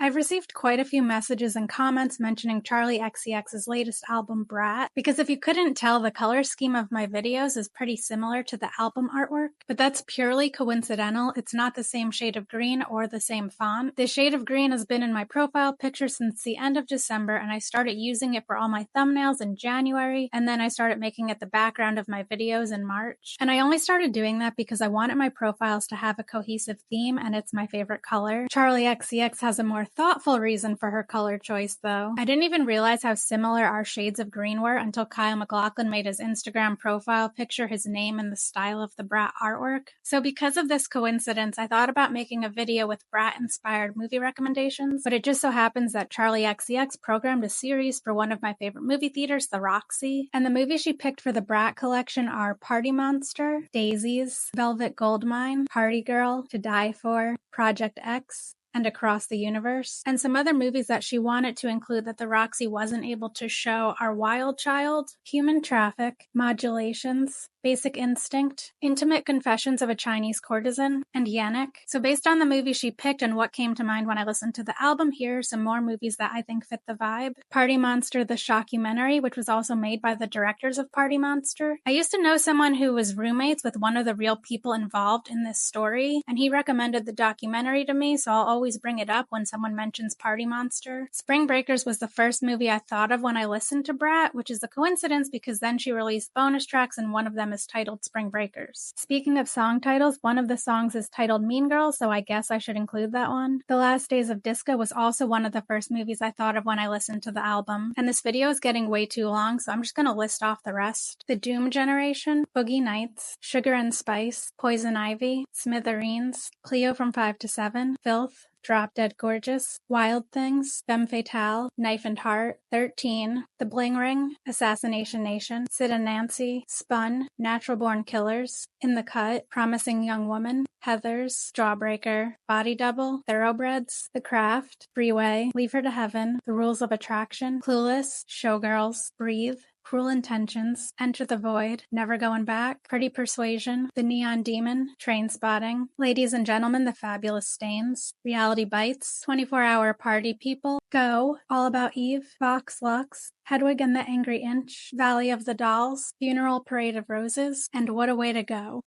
I've received quite a few messages and comments mentioning Charli XCX's latest album, Brat, because if you couldn't tell, the color scheme of my videos is pretty similar to the album artwork, but that's purely coincidental. It's not the same shade of green or the same font. The shade of green has been in my profile picture since the end of December, and I started using it for all my thumbnails in January, and then I started making it the background of my videos in March. And I only started doing that because I wanted my profiles to have a cohesive theme, and it's my favorite color. Charli XCX has a more thoughtful reason for her color choice, though. I didn't even realize how similar our shades of green were until Kyle MacLachlan made his Instagram profile picture his name in the style of the Brat artwork. So because of this coincidence, I thought about making a video with Brat-inspired movie recommendations, but it just so happens that Charli XCX programmed a series for one of my favorite movie theaters, the Roxy, and the movies she picked for the Brat collection are Party Monster, Daisies, Velvet Goldmine, Party Girl, To Die For, Project X, and Across the Universe. And some other movies that she wanted to include that the Roxy wasn't able to show are Wild Child, Human Traffic, Modulations, Basic Instinct, Intimate Confessions of a Chinese Courtesan, and Yannick. So based on the movie she picked and what came to mind when I listened to the album, here are some more movies that I think fit the vibe. Party Monster, the Shockumentary, which was also made by the directors of Party Monster. I used to know someone who was roommates with one of the real people involved in this story, and he recommended the documentary to me, so I'll always bring it up when someone mentions Party Monster. Spring Breakers was the first movie I thought of when I listened to Brat, which is a coincidence because then she released bonus tracks and one of them is titled Spring Breakers. Speaking of song titles, one of the songs is titled Mean Girl, so I guess I should include that one. The Last Days of Disco was also one of the first movies I thought of when I listened to the album. And this video is getting way too long, so I'm just gonna list off the rest. The Doom Generation, Boogie Nights, Sugar and Spice, Poison Ivy, Smithereens, Cleo from 5 to 7, Filth, Drop Dead Gorgeous, Wild Things, Femme Fatale, Knife and Heart, 13, The Bling Ring, Assassination Nation, Sid and Nancy, Spun, Natural Born Killers, In the Cut, Promising Young Woman, Heathers, Jawbreaker, Body Double, Thoroughbreds, The Craft, Freeway, Leave Her to Heaven, The Rules of Attraction, Clueless, Showgirls, Breathe, Cruel Intentions, Enter the Void, Never Going Back, Pretty Persuasion, The Neon Demon, Trainspotting, Ladies and Gentlemen, The Fabulous Stains, Reality Bites, 24-Hour Party People, Go, All About Eve, Vox Lux, Hedwig and the Angry Inch, Valley of the Dolls, Funeral Parade of Roses, and What a Way to Go.